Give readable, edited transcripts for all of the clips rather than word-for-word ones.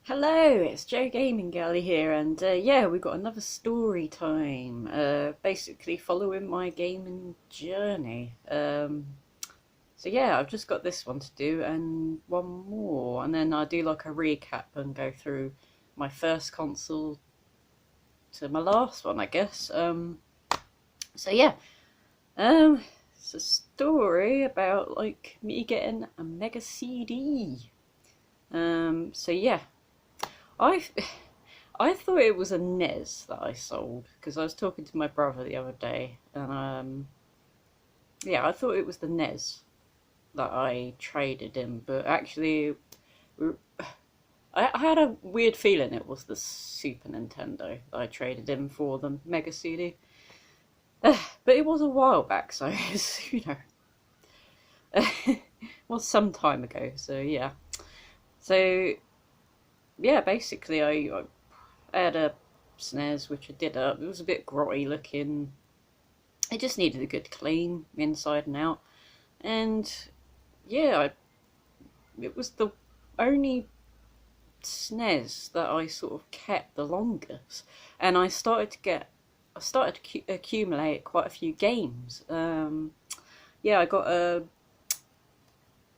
Hello, it's Joe Gaming Galley here, and yeah, we've got another story time. Basically following my gaming journey. So yeah, I've just got this one to do and one more, and then I do like a recap and go through my first console to my last one, I guess. So yeah, it's a story about like me getting a Mega CD. So yeah, I I thought it was a NES that I sold because I was talking to my brother the other day, and yeah, I thought it was the NES that I traded in, but actually, I had a weird feeling it was the Super Nintendo that I traded in for the Mega CD. But it was a while back, so it's, it was some time ago. So yeah, so yeah, basically, I had a SNES which I did up. It was a bit grotty looking. It just needed a good clean inside and out. And yeah, it was the only SNES that I sort of kept the longest. And I started to accumulate quite a few games. Yeah, I got a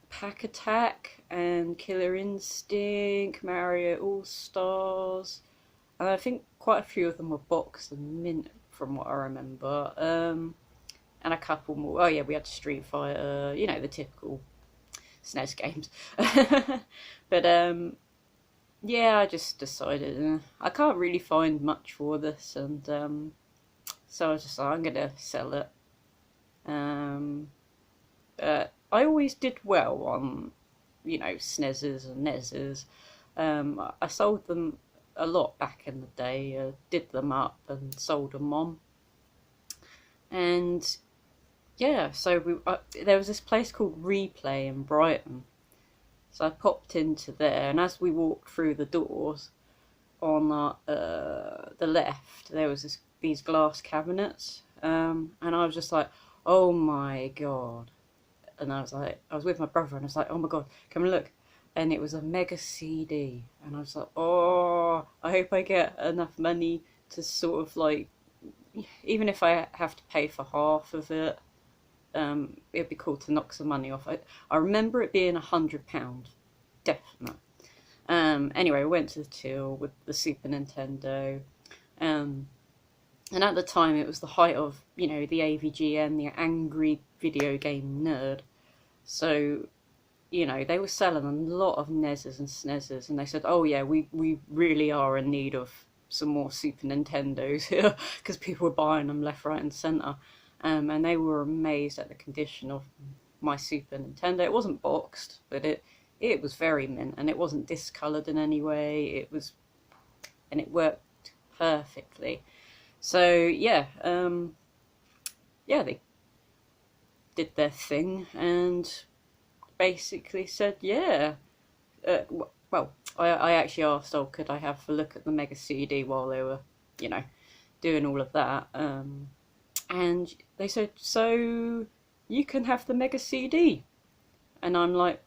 Pack Attack and Killer Instinct, Mario All Stars, and I think quite a few of them were boxed and mint from what I remember. And a couple more. Oh yeah, we had Street Fighter, the typical SNES games. But yeah, I just decided I can't really find much for this, and so I was just like, I'm gonna sell it. I always did well on, SNESes and NESes. I sold them a lot back in the day. Did them up and sold them on, and yeah, so there was this place called Replay in Brighton. So I popped into there, and as we walked through the doors on the left, there was these glass cabinets, and I was just like, oh my god. And I was with my brother, and I was like, oh my god, come and look. And it was a Mega CD, and I was like, oh, I hope I get enough money to sort of like, even if I have to pay for half of it, it'd be cool to knock some money off. I remember it being £100, definitely. Anyway, we went to the till with the Super Nintendo, um, and at the time it was the height of the AVGN, the angry video game nerd. So they were selling a lot of NESs and SNESs, and they said, oh yeah, we really are in need of some more Super Nintendos here because people were buying them left, right, and centre. And they were amazed at the condition of my Super Nintendo. It wasn't boxed, but it was very mint, and it wasn't discoloured in any way. And it worked perfectly. So yeah, yeah, they did their thing and basically said, yeah. Well, I actually asked, oh, could I have a look at the Mega CD while they were, doing all of that. And they said, so you can have the Mega CD. And I'm like,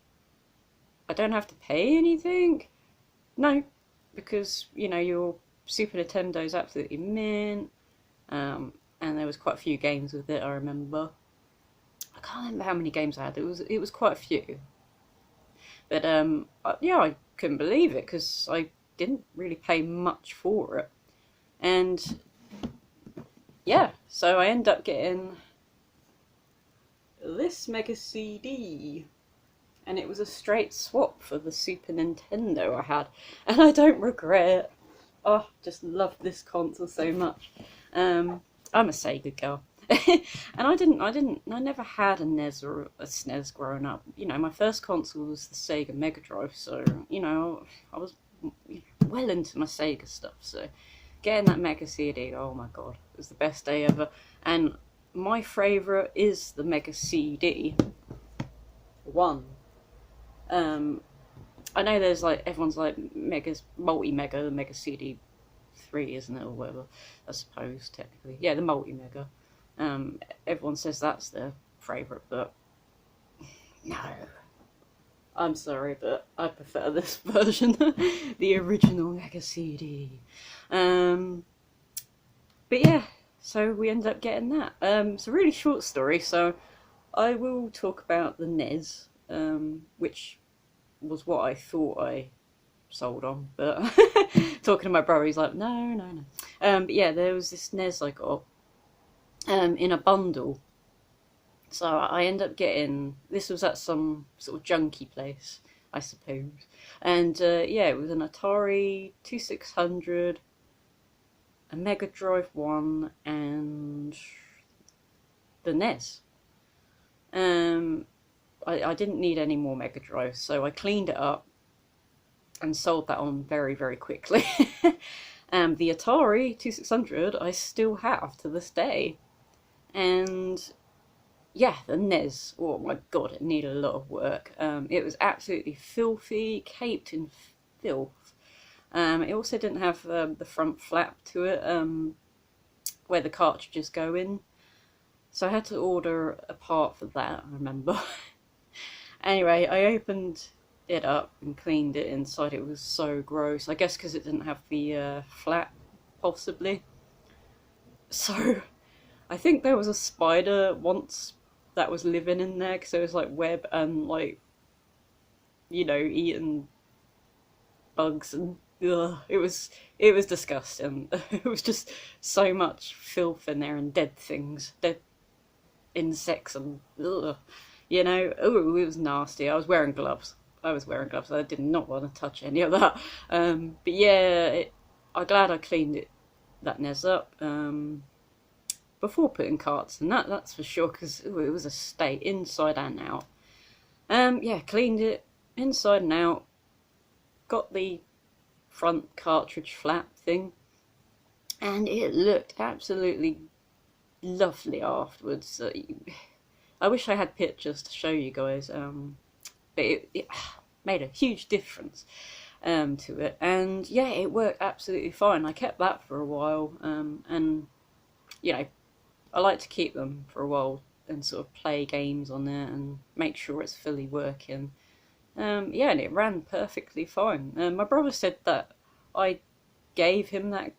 I don't have to pay anything? No, because, your Super Nintendo's absolutely mint. And there was quite a few games with it, I remember. I can't remember how many games I had. It was quite a few. But yeah, I couldn't believe it because I didn't really pay much for it. And yeah, so I end up getting this Mega CD, and it was a straight swap for the Super Nintendo I had, and I don't regret it. Oh, just love this console so much. I'm a Sega girl. And I never had a NES or a SNES growing up. My first console was the Sega Mega Drive, so, I was well into my Sega stuff, so getting that Mega CD, oh my god, it was the best day ever. And my favourite is the Mega CD 1. I know there's like, everyone's like Mega's multi-mega, the Mega CD 3, isn't it, or whatever, I suppose, technically. Yeah, the multi-mega. Everyone says that's their favourite, but no. I'm sorry, but I prefer this version, the original Mega CD. Um, but yeah, so we ended up getting that. It's a really short story, so I will talk about the NES, which was what I thought I sold on, but talking to my brother, he's like, no, no, no. But yeah, there was this NES I got in a bundle. So I ended up getting, this was at some sort of junky place, I suppose. And yeah, it was an Atari 2600, a Mega Drive 1, and the NES. I didn't need any more Mega Drives, so I cleaned it up and sold that on very, very quickly. The Atari 2600 I still have to this day. And yeah, the NES, oh my god, it needed a lot of work. It was absolutely filthy, caked in filth. It also didn't have the front flap to it, where the cartridges go in. So I had to order a part for that, I remember. Anyway, I opened it up and cleaned it inside. It was so gross. I guess because it didn't have the flap, possibly. So I think there was a spider once that was living in there, because there was like web and like, you know, eating bugs, and it was disgusting. It was just so much filth in there and dead things, dead insects, and you know, oh, it was nasty. I was wearing gloves. I did not want to touch any of that. But yeah, I'm glad I cleaned that NES up. Before putting carts and that's for sure, because it was a state inside and out. Yeah, cleaned it inside and out, got the front cartridge flap thing, and it looked absolutely lovely afterwards. I wish I had pictures to show you guys, but it made a huge difference to it, and yeah, it worked absolutely fine. I kept that for a while, and you know, I like to keep them for a while and sort of play games on it and make sure it's fully working. Yeah, and it ran perfectly fine. My brother said that I gave him that.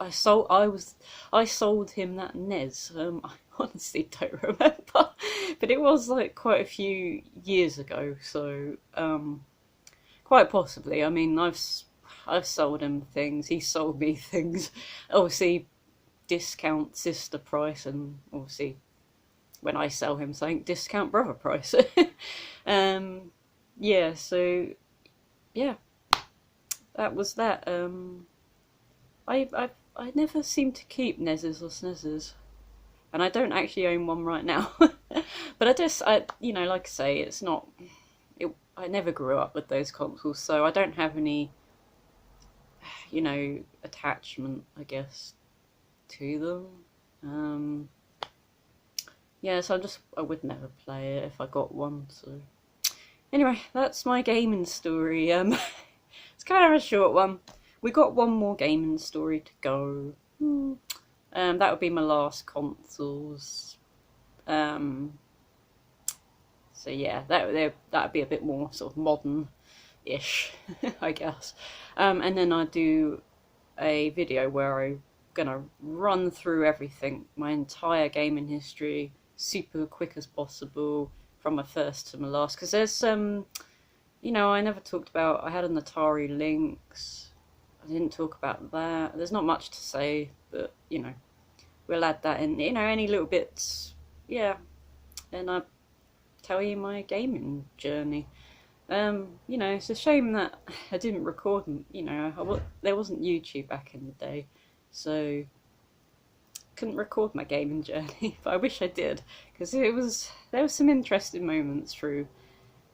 I sold him that NES. I honestly don't remember, but it was like quite a few years ago. So quite possibly. I mean, I've sold him things. He sold me things. Obviously, discount sister price, and obviously when I sell him something, discount brother price. Yeah, so yeah, that was that. I never seem to keep NESs or SNESs, and I don't actually own one right now. But I you know, like I say, it's not. I never grew up with those consoles, so I don't have any, you know, attachment, I guess, to them. Yeah, so I would never play it if I got one. So anyway, that's my gaming story. It's kind of a short one. We got one more gaming story to go. That would be my last consoles. So yeah, that'd be a bit more sort of modern-ish, I guess. And then I do a video where I'm gonna run through everything, my entire gaming history, super quick as possible, from my first to my last. Because there's you know, I never talked about. I had an Atari Lynx. I didn't talk about that. There's not much to say, but you know, we'll add that in. You know, any little bits, yeah. And I tell you my gaming journey. You know, it's a shame that I didn't record. You know, there wasn't YouTube back in the day, so couldn't record my gaming journey. But I wish I did, because there was some interesting moments through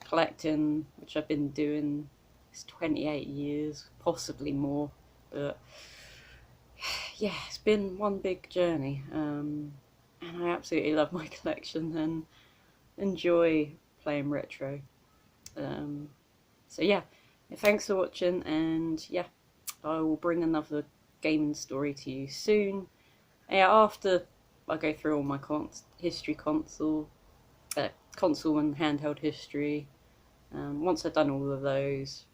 collecting, which I've been doing. It's 28 years, possibly more, but yeah, it's been one big journey, and I absolutely love my collection and enjoy playing retro. So yeah, thanks for watching, and yeah, I will bring another gaming story to you soon. Yeah, after I go through all my console and handheld history, Once I've done all of those,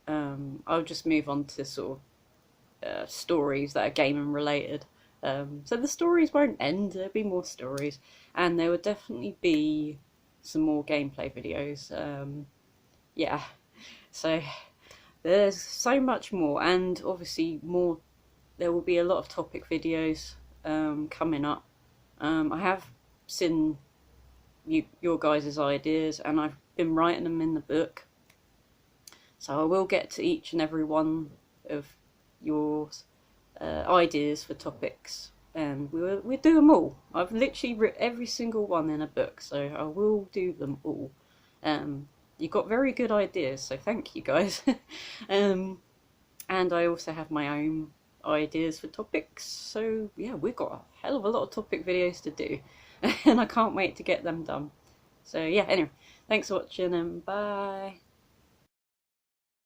I'll just move on to sort of stories that are gaming related. So the stories won't end, there'll be more stories, and there will definitely be some more gameplay videos. Yeah, so there's so much more, and obviously more. There will be a lot of topic videos coming up. I have seen your guys' ideas, and I've been writing them in the book. So I will get to each and every one of your ideas for topics, and we'll do them all. I've literally written every single one in a book, so I will do them all. You got very good ideas, so thank you guys. And I also have my own ideas for topics, so yeah, we've got a hell of a lot of topic videos to do, and I can't wait to get them done. So yeah, anyway, thanks for watching, and bye.